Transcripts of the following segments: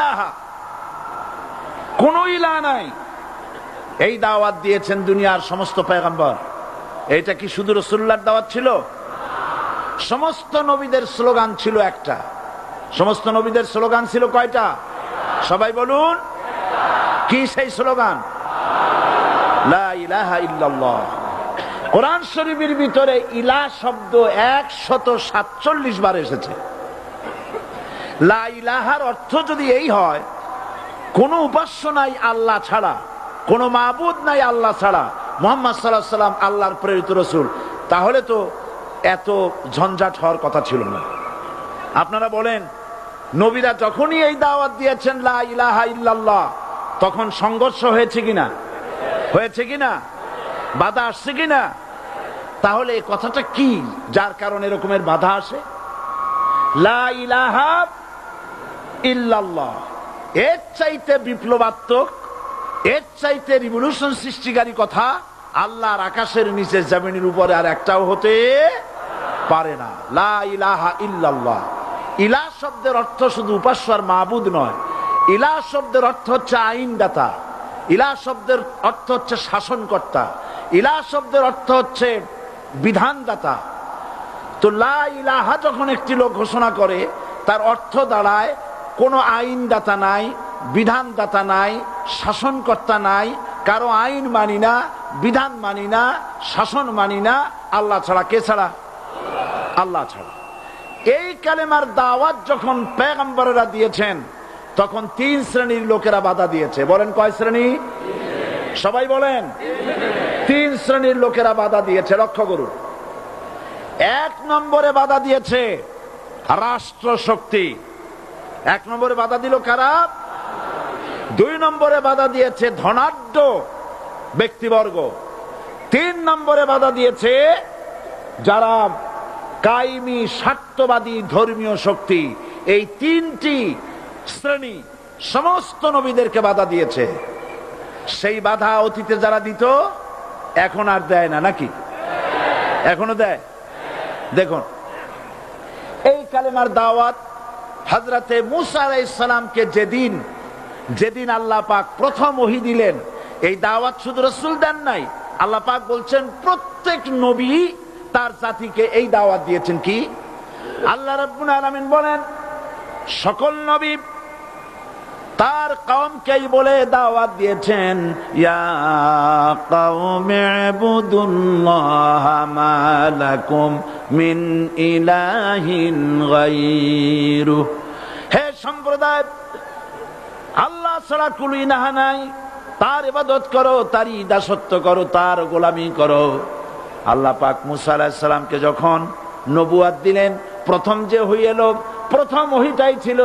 ইলাহা, কোন ইলাহ নাই, এই দাওয়াত দিয়েছেন দুনিয়ার সমস্ত পয়গম্বর। এটা কি শুধু রাসূলুল্লাহর দাওয়াত ছিল? সমস্ত নবীদের স্লোগান ছিল একটা। সমস্ত নবীদের স্লোগান ছিল কয়টা? সবাই বলুন, কি সেই স্লোগান? লা ইলাহা ইল্লাল্লাহ। কোরআন শরীফের ভিতরে ইলাহ শব্দ 147 বার এসেছে। লা ইলাহার অর্থ যদি এই হয়, কোন উপাস্য নাই আল্লাহ ছাড়া, কোন মাবুদ নাই আল্লাহ ছাড়া, মুহাম্মদ সাল্লাল্লাহু আলাইহি ওয়াসাল্লাম আল্লাহর প্রেরিত রাসূল, তাহলে তো এত ঝঞ্ঝাট হওয়ার কথা ছিল না। আপনারা বলেন, নবীরা যখনই এই দাওয়াত দিয়েছেন লা ইলাহা ইল্লাল্লাহ, তখন সংঘর্ষ হয়েছে কিনা? হয়েছে কিনা? বাধা আসছে কিনা? তাহলে এই কথাটা কি, যার কারণে এরকমের বাধা আসে? লা ইলাহা ইল্লাল্লাহ, এর চাইতে বিপ্লবাত্মক, এর চাইতে রিভলিউশন সৃষ্টিকারী কথা আল্লাহর আকাশের নিচে জমিনের উপরে আর একটাও হতে পারে না। লা ইলাহা ইল্লাল্লাহ। ইলাহ শব্দের অর্থ শুধু উপাস্য আর মাবুদ নয়। ইলাহ শব্দের অর্থ হচ্ছে আইনদাতা, ইলাহ শব্দের অর্থ হচ্ছে শাসনকর্তা, ইলাহ শব্দের অর্থ হচ্ছে বিধানদাতা। তো লা ইলাহা যখন একটি লোক ঘোষণা করে, তার অর্থ দাঁড়ায় কোনো আইনদাতা নাই, বিধানদাতা নাই, শাসনকর্তা নাই, কারো আইন মানি না, বিধান মানি না, শাসন মানি না, আল্লাহ ছাড়া। কে ছাড়া? আল্লাহ ছাড়া। এই কালেমার দাওয়াত যখন পয়গম্বরেরা দিয়েছেন, তখন 3 শ্রেণীর লোকেরা বাধা দিয়েছে। বলেন কয় শ্রেণী? সবাই বলেন। 3 শ্রেণীর লোকেরা বাধা দিয়েছে। লক্ষ্য করুন। 1 নম্বরে বাধা দিয়েছে রাষ্ট্র শক্তি। 1 নম্বরে বাধা দিল কারা? 2 নম্বরে বাধা দিয়েছে ধনাঢ্য ব্যক্তিবর্গ। 3 নম্বরে বাধা দিয়েছে যারা কায়েমি স্বার্থবাদী ধর্মীয় শক্তি। এই 3টি শ্রেণী সমস্ত নবীদেরকে বাধা দিয়েছে। সেই বাধা অতীতে যারা দিত, এখন আর দেয় না নাকি? এখনো দেয়। দেখুন, এই কালেমার দাওয়াত হযরতে মূসা আলাইহিস সালামকে যেদিন আল্লাহ পাক প্রথম ওহী দিলেন, এই দাওয়াত শুধু রাসূল দেন নাই, আল্লাহ পাক বলছেন প্রত্যেক নবী তার জাতিকে এই দাওয়াত দিয়েছেন। কি? আল্লাহ রাব্বুল আলামিন বলেন, সকল নবী তার কওমকেই বলে দাওয়াত দিয়েছেন, ইয়া কওমি ইবুদুল্লাহা মা লাকুম মিন ইলাহিন গায়রু। হে সম্প্রদায়, আল্লাহ ছাড়া কোনো ইলাহ নাই, তার ইবাদত করো, তারই দাসত্ব করো, তার গোলামি করো। আল্লাহ পাক মূসা আলাইহিস সালামকে যখন নবুয়াত দিলেন, প্রথম যে ওহী এলো, প্রথম ওহীটাই ছিল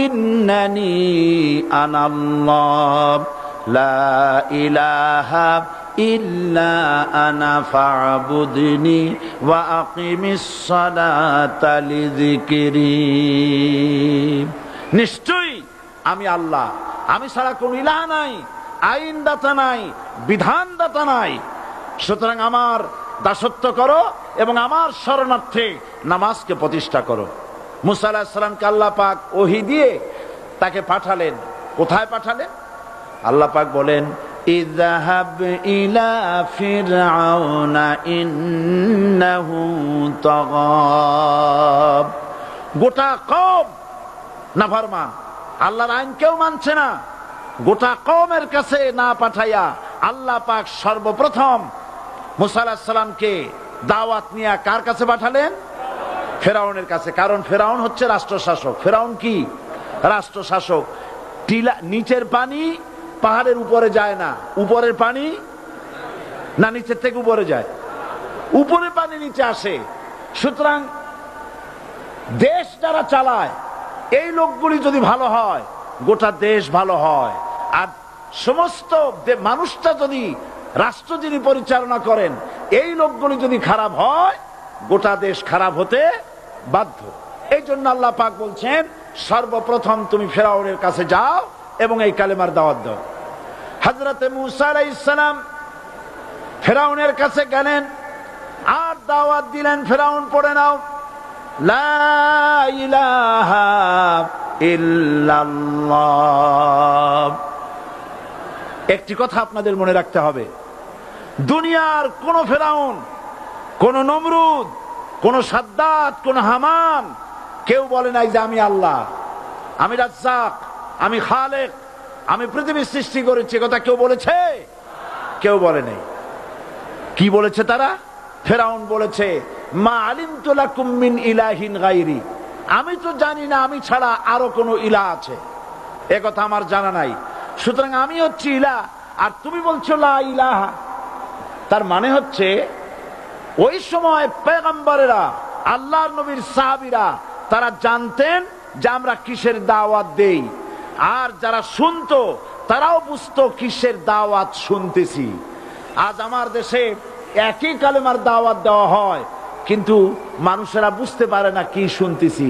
ইন্নানি আনাল্লাহ লা ইলাহা ইল্লা আনা ফা'বুদনি ওয়া আকিমিস সালাতা লিযিকরি। নিশ্চয়ই আমি আল্লাহ, আমি ছাড়া কোন ইলাহ নাই, আইনদাতা নাই, বিধানদাতা নাই, সুতরাং আমার দাসত্ব করো এবং আমার শরণার্থে নামাজকে প্রতিষ্ঠা করো। মূসা আলাইহিস সালামকে আল্লাহ পাক ওহী দিয়ে তাকে পাঠালেন। কোথায় পাঠালেন? আল্লাহ পাক বলেন, ইযহাব ইলা ফিরআউনা ইন্নাহু তাগা। গোটা কওম নাফরমান, আল্লাহর আইন কেউ মানছে না। গোটা কওমের কাছে না পাঠাইয়া আল্লাহ পাক সর্বপ্রথম মূসা আলাইহিস সালামকে দাওয়াত নিয়ে কার কাছে পাঠালেন? ফেরাউনের কাছে। কারণ ফেরাউন হচ্ছে রাষ্ট্রশাসক। ফেরাউন কি? রাষ্ট্রশাসক। নিচের পানি পাহাড়ের উপরে যায় না, উপরের পানি না নিচের থেকে উপরে যায়? উপরে পানি নিচে আসে। সুতরাং দেশ যারা চালায়, এই লোকগুলি যদি ভালো হয়, গোটা দেশ ভালো হয়। আর সমস্ত মানুষটা যদি, রাষ্ট্র যিনি পরিচালনা করেন, এই লোকগুলি যদি খারাপ হয়, গোটা দেশ খারাপ হতে বাধ্য। এই জন্য আল্লাহ পাক বলছেন, সর্বপ্রথম তুমি ফেরাউনের কাছে যাও এবং এই কালেমার দাওয়াত দাও। হযরতে মূসা আলাইহিস সালাম ফেরাউনের কাছে গেলেন আর দাওয়াত দিলেন, ফেরাউন পড়ে নাও লা ইলাহা ইল্লাল্লাহ। একটি কথা আপনাদের মনে রাখতে হবে, দুনিয়ার কোন ফেরাউন, কোন নমরুদ, কোন সাদ্দাত, কোন হামান কেউ বলে নাই যে আমি আল্লাহ, আমি রাজ্জাক, আমি খালেক, আমি পৃথিবী সৃষ্টি করেছি। কথা কেউ বলেছে? কেউ বলে নাই। কি বলেছে তারা? ফেরাউন বলেছে মা আলিমতু লাকুম মিন ইলাহিন গায়রি, আমি তো জানি না আমি ছাড়া আরো কোন ইলাহ আছে, এ কথা আমার জানা নাই, সুতরাং আমি হচ্ছি ইলাহ, আর তুমি বলছো লা ইলাহা। তার মানে হচ্ছে ওই সময় পয়গম্বরেরা, আল্লাহর নবীর সাহাবীরা তারা জানতেন যে আমরা কিসের দাওয়াত দেই, আর যারা শুনতো তারাও বুঝতো কিসের দাওয়াত শুনতেছি। আজ আমার দেশে একই কালেমার দাওয়াত দেওয়া হয়, কিন্তু মানুষেরা বুঝতে পারে না কি শুনতেছি।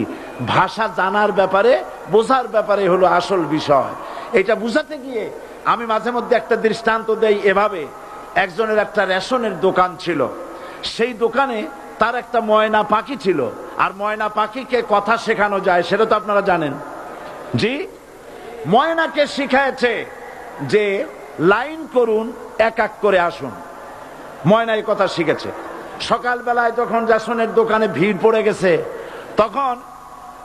ভাষা জানার ব্যাপারে, বোঝার ব্যাপারে হলো আসল বিষয়। এটা বুঝাতে গিয়ে আমি মাঝে মধ্যে একটা দৃষ্টান্ত দেই এভাবে। একজনের একটা রেশনের দোকান ছিল, সেই দোকানে তার একটা ময়না পাখি ছিল, আর ময়না পাখিকে কথা শেখানো যায় সেটা তো আপনারা জানেন। জি, ময়নাকে শিখায়েছে যে লাইন করুন, এক এক করে আসুন। ময়না এই কথা শিখেছে। সকালবেলায় যখন রেশনের দোকানে ভিড় পড়ে গেছে, তখন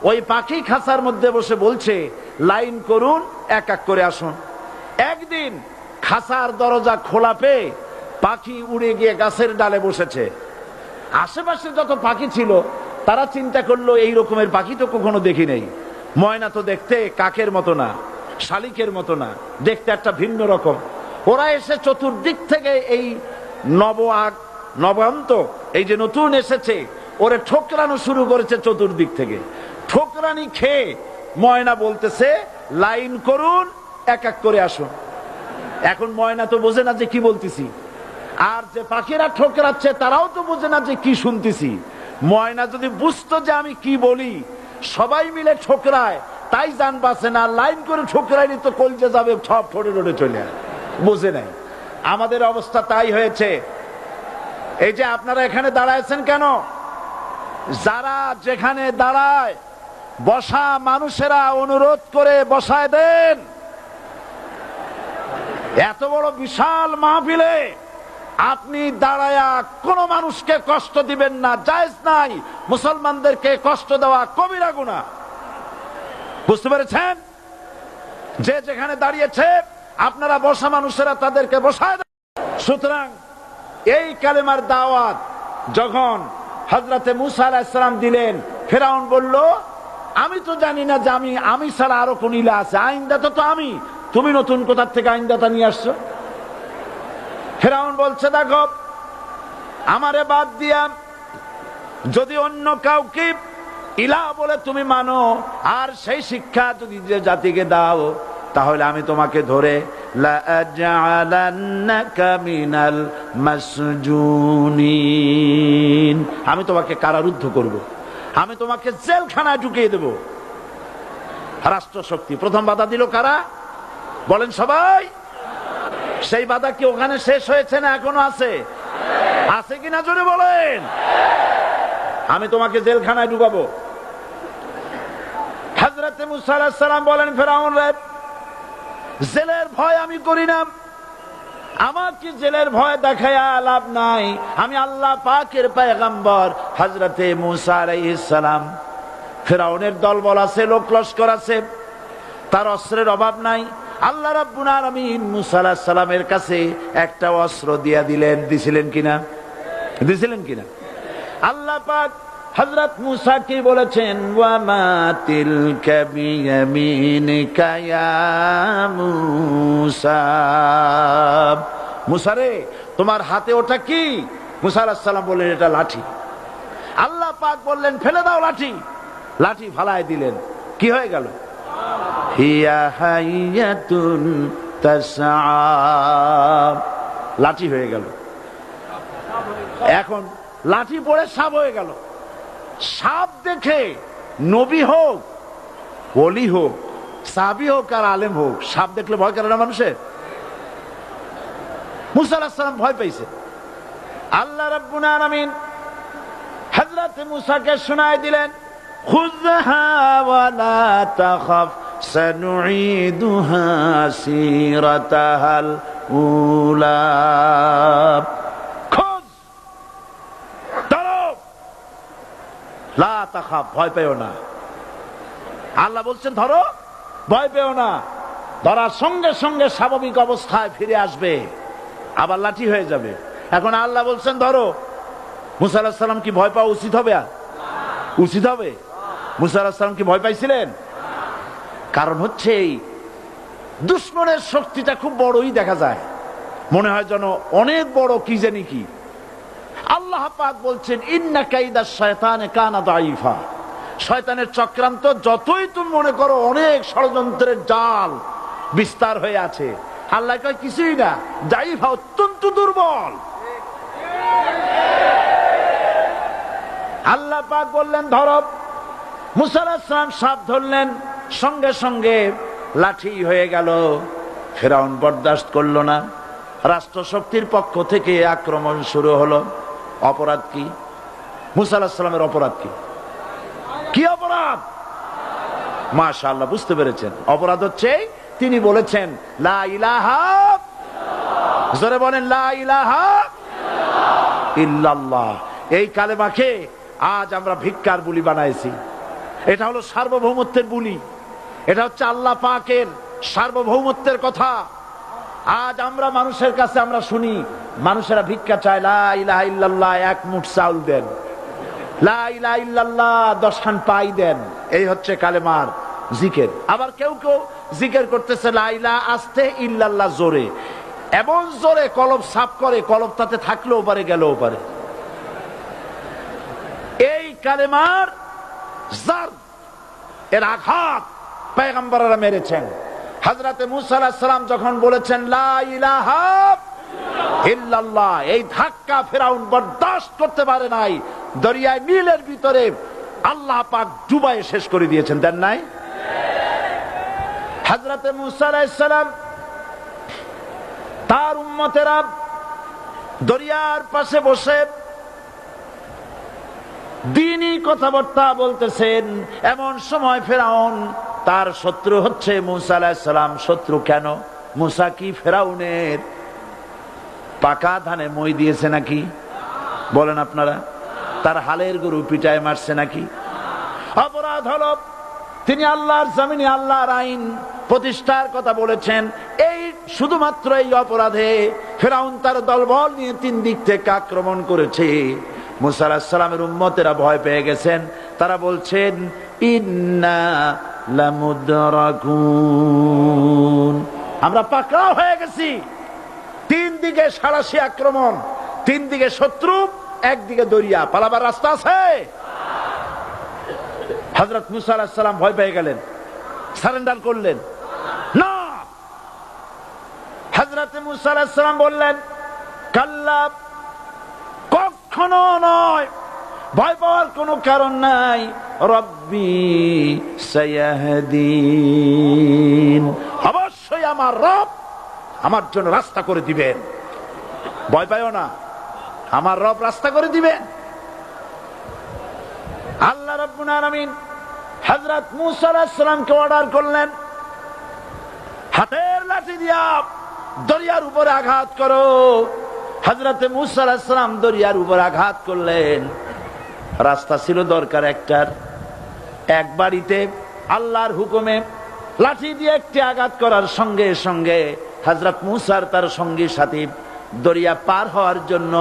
ওই পাখি খাঁচার মধ্যে বসে বলছে লাইন করুন, এক এক করে আসুন। একদিন খাঁচার দরজা খোলা পেয়ে পাখি উড়ে গিয়ে গাছের ডালে বসেছে। আশেপাশে যত পাখি ছিল তারা চিন্তা করলো এই রকমের পাখি তো কখনো দেখি নেই। ময়না তো দেখতে কাকের মতো না, শালিকের মতো না, দেখতে একটা ভিন্ন রকম। ওরা এসে চতুর্দিক থেকে এই নবান্ত, এই যে নতুন এসেছে, ওরে ঠোকরানো শুরু করেছে চতুর্দিক থেকে। ঠোকরানি খেয়ে ময়না বলতেছে লাইন করুন, এক এক করে আসুন। এখন ময়না তো বোঝে না যে কি বলতেছি, আর যে পাখিরা ঠোকরাচ্ছে তারাও তো বোঝে না যে কি শুনতেছি। ময়না যদি বুঝতো যে আমি কি বলি, সবাই মিলে ঠোকরায়, তাই জান বাঁচে না। লাইন করে ঠোকরাইনি তো কলজে যাবে, সব ঠোঁটে ঠোঁটে চলে আসে, বোঝে নাই। আমাদের অবস্থা তাই হয়েছে। এই যে আপনারা এখানে দাঁড়ায়ছেন কেন? যারা যেখানে দাঁড়ায় বসা মানুষেরা অনুরোধ করে বসায় দেন। এত বড় বিশাল মাহফিলে আপনি দাঁড়ায়া কোন মানুষকে কষ্ট দিবেন না, জায়েজ নাই। মুসলমানদেরকে কষ্ট দেওয়া কবিরা গুনাহ। বুঝতে পেরেছেন? যে যেখানে দাঁড়িয়েছে আপনারা বসা মানুষেরা তাদেরকে বসায় দেন। সুতরাং এই কালেমার দাওয়াত যখন হযরতে মুসা আলাইহিস সালাম দিলেন, ফেরাউন বলল আমি তো জানি না যে আমি ছাড়া আরো কোন ইলাহ আছে, আইনদাতা তো আমি, তুমি নতুন কোথা থেকে আইনদাতা নিয়ে আসছো? ফেরাউন বলছে দেখো, আমারে বাদ দিয়া যদি অন্য কাউকে ইলাহ বলে তুমি মানো, আর সেই শিক্ষা যদি যে জাতিকে দাও, তাহলে আমি তোমাকে ধরে লাআজআলান্নাকা মিনাল মাসজুনিন, আমি তোমাকে কারারুদ্ধ করব, আমি তোমাকে জেলখানায় ঢুকিয়ে দেব। রাষ্ট্রশক্তি প্রথম বাধা দিল কারা? বলেন সবাই। সেই বাধা কি ওখানে শেষ হয়েছে না এখনো আছে? আছে কিনা জোরে বলেন। আমি তোমাকে জেলখানায় ঢুকাবো। হযরতে মুসা আলাইহিস সালাম বলেন ফেরাউন রে, জেলের ভয় আমি করি না, আমাকে জেলের ভয় দেখায়া লাভ নাই। আমি আল্লাহ পাকের পয়গম্বর হযরতে মুসা আলাইহিস সালাম। ফেরাউনের দলবল আছে, লোক লস্কর আছে, তার অস্ত্রের অভাব নাই। আল্লাহ রাব্বুল আলামিন মুসা আলাইহিস সালামের কাছে একটা অস্ত্র দিয়া দিলেন। দিছিলেন কিনা? দিছিলেন কিনা? আল্লাহ পাক হযরত মুসা কি বলেছেন? ওয়া মা তিলকা বিয়ামিনিকা ইয়া মুসা, মুসা রে তোমার হাতে ওটা কি? মুসা আলাইহিস সালাম বললেন এটা লাঠি। আল্লাহ পাক বললেন ফেলে দাও লাঠি। লাঠি ফালায় দিলেন। কি হয়ে গেল? হিয়া হাইয়াতুন তাসআ, লাঠি হয়ে গেল। এখন লাঠি পড়ে সাপ হয়ে গেল। সাপ দেখে নবী হোক, ওলি হোক, সাহাবী হোক আর আলেম হোক, সাপ দেখলে ভয় করে না মানুষের? মুসা আলাইহিস সালাম ভয় পাইছে। আল্লাহ রাব্বুল আলামিন হযরত মুসাকে শোনায় দিলেন খুযহা ওয়ালা তাখাফ সানুঈদুহা সিরাতাহাল উলা। খোঁজ, ধরো, লা তাখাফ, ভয় পেও না। আল্লাহ বলছেন ধরো, ভয় পেও না। ধরার সঙ্গে সঙ্গে স্বাভাবিক অবস্থায় ফিরে আসবে, আবার লাঠি হয়ে যাবে। এখন আল্লাহ বলছেন ধরো। মুসা আলাইহিস সালাম কি ভয় পাওয়া উচিত হবে? উচিত হবে? মুসা আলাইহিস সালাম কি ভয় পাইছিলেন? কারণ হচ্ছে এই দুশমনের শক্তিটা খুব বড়ই দেখা যায়, মনে হয় যেন অনেক বড়, কি জানি কি। আল্লাহ পাক বলছেন ইন্না কাইদাশ শায়তানে কানা দাঈফা। শয়তানের চক্রান্ত যতই তুমি মনে করো অনেক ষড়যন্ত্রের জাল বিস্তার হয়ে আছে, আল্লাহ কয় কিছুই না, দাঈফা, অত্যন্ত দুর্বল। আল্লাহ পাক বললেন ধরো। মুসা আলাইহিস সালাম সাপ ধরলেন, সঙ্গে সঙ্গে লাঠি হয়ে গেল। ফিরআউন বরদাস্ত করল না, রাষ্ট্রশক্তির পক্ষ থেকে আক্রমণ শুরু হলো। অপরাধ কি? মুসা আলাইহিস সালামের অপরাধ কি? কি অপরাধ? মাশাআল্লাহ, বুঝতে পেরেছেন। অপরাধ হচ্ছে তিনি বলেছেন লা ইলাহা, জোরে বলেন লা ইলাহা ইল্লাল্লাহ। এই কালেমাকে আজ আমরা ভিক্ষার বুলি বানাইছি। এটা হলো সার্বভৌমত্বের বুলি, এটা হচ্ছে আল্লাহ পাকের সার্বভৌমত্বের কথা। আজ আমরা মানুষের কাছে আমরা শুনি, মানুষেরা ভিক্ষা চায়, লা ইলাহা ইল্লাল্লাহ, এক মুঠ চাউল দেন, লা ইলাহা ইল্লাল্লাহ 10 খান পাই দেন। এই হচ্ছে কালেমার জিকির। আবার কেউ কেউ জিকির করতেছে লা ইলাহা আস্তে, ইল্লাল্লাহ জোরে, এমন জোরে কলব সাফ করে, কলব তাতে থাকলেও পারে, গেলেও পারে। এই কালেমার জার, এর আঘাত পয়গম্বররা মেরেছেন। হযরতে মুসা আলাইহিস সালাম যখন বলেছেন লা ইলাহা ইল্লাল্লাহ, এই ধাক্কা ফিরআউন বরদাস্ত করতে পারে নাই। দরিয়ায় নীলের ভিতরে আল্লাহ পাক ডুবাই শেষ করে দিয়েছেন, দেন নাই? হযরতে মুসা আলাইহিস সালাম তার উম্মতেরা দরিয়ার পাশে বসে দ্বীনি কথাবার্তা বলতেছেন। এমন সময় ফিরআউন, তার শত্রু হচ্ছে মুসা আলাইহিস সালাম। শত্রু কেন? মুসা কি ফিরআউনের পাকা ধানে মই দিয়েছে নাকি? বলেন আপনারা। তার হালের গরু পিটায় মারছে নাকি? অপরাধ হলো তিনি আল্লাহর জমিনে আল্লাহর আইন প্রতিষ্ঠার কথা বলেছেন। এই শুধুমাত্র এই অপরাধে ফিরআউন তার দলবল নিয়ে 3 দিক থেকে আক্রমণ করেছে। মুসা আলাইহিস সালামের উম্মতেরা ভয় পেয়ে গেছেন। তারা বলছেন ইন্না লামুদরাকুন, আমরা পাকড়াও হয়ে গেছি। 3 দিকে সাড়াশি আক্রমণ, 3 দিকে শত্রু, একদিকে দরিয়া, পালাবার রাস্তা আছে? হযরত মুসা আলাইহিস সালাম ভয় পেয়ে গেলেন, সারেন্ডার করলেন না। হযরত মুসা আলাইহিস সালাম বললেন কাল্লা, কখনো নয়, ভয় পাওয়ার কোনো কারণ নাই। রব্বি সায়াহদিন, অবশ্যই আমার রব আমার জন্য রাস্তা করে দিবেন। ভয় পাইও না, আমার রব রাস্তা করে দিবেন। আল্লাহ রাব্বুল আলামিন হযরত মুসা আলাইহিস সালামকে অর্ডার করলেন, হাতের লাঠি দিয়া দরিয়ার উপরে আঘাত করো। হযরতে মুসা আলাইহিস সালাম দরিয়ার উপর আঘাত করলেন। রাস্তা ছিল দরকার একটার, এক বাড়িতে আল্লাহর হুকুমে লাঠি দিয়ে একটি আঘাত করার সঙ্গে সঙ্গে হযরত মুসার তার সঙ্গী সাথী দরিয়া পার হওয়ার জন্য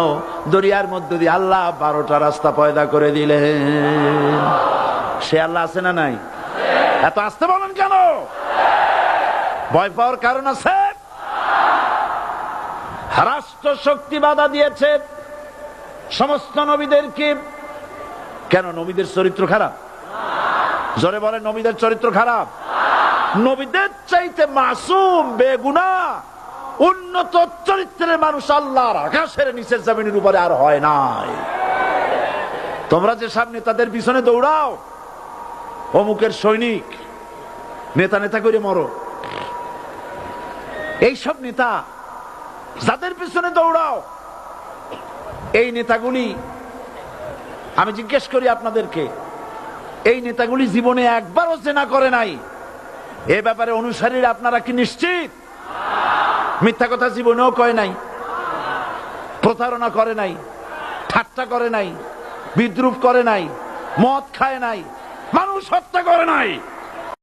দরিয়ার মধ্যে দিয়ে আল্লাহ 12টা রাস্তা পয়দা করে দিলেন। সে আল্লাহ আছে না নাই? এত আসতে বলেন কেন? ভয় পাওয়ার কারণ আছে? রাষ্ট্র শক্তি বাধা দিয়েছে সমস্ত নবীদেরকে। কেন? নবীদের চরিত্র খারাপ? জোরে বলে, নবীদের চরিত্র খারাপ? নবীদের চাইতে মাসুম, বেগুনাহ, উন্নত চরিত্রের মানুষ আল্লাহর আকাশের নিচের জমিনের উপরে আর হয় নাই। তোমরা যে সব নেতাদের পিছনে দৌড়াও, অমুকের সৈনিক, নেতা নেতা করে মরো, এইসব নেতা যাদের পিছনে দৌড়াও, এই নেতাগুলি, আমি জিজ্ঞেস করি আপনাদেরকে, এই নেতাগুলি জীবনে একবারও জেনা করে নাই। এ ব্যাপারে অনুসারীরা আপনারা কি নিশ্চিত? মিথ্যা কথা জীবনেও কয় নাই, প্রতারণা করে নাই, ঠাট্টা করে নাই, বিদ্রুপ করে নাই, মদ খায় নাই, মানুষ হত্যা করে নাই।